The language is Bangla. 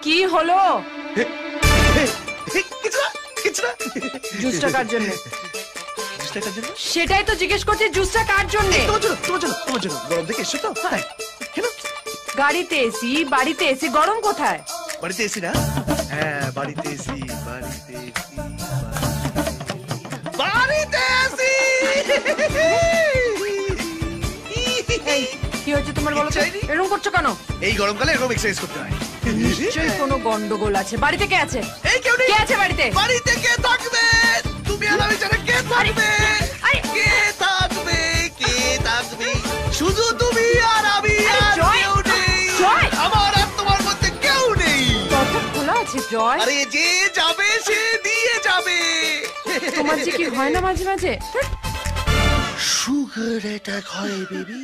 কি হলো? জুসটা কার জন্য? সেটাই তো জিজ্ঞেস করছি, জুসটা কার জন্য? তোমার জন্য। গরম দেখে এসছো তো? গাড়িতে এসি, বাড়িতে এসি, গরম কোথায়? বাড়িতে এসি না? হ্যাঁ বাড়িতে এসি। কি হয়েছে তোমার বলো? এরকম করছো কেন? এই গরমকালে এরকম এক্সারসাইজ করতে হয়। নিশ্চয়ই কোনো গন্ডগোল আছে। বাড়িতে কে আছে? এই কেউ নেই। কে আছে বাড়িতে? বাড়িতে কে থাকবে? তুমি আর আমি ছাড়া কে থাকবে? কে থাকবে? শুধু তুমি আর আমি, আর কেউ নেই। আমার আর তোমার মধ্যে কেউ নেই। দরজা খোলা আছে জয়। আরে যে যাবে সে দিয়ে যাবে। তোমার যে কি হয় না মাঝে মাঝে? সুগার অ্যাটাক হয় বেবি।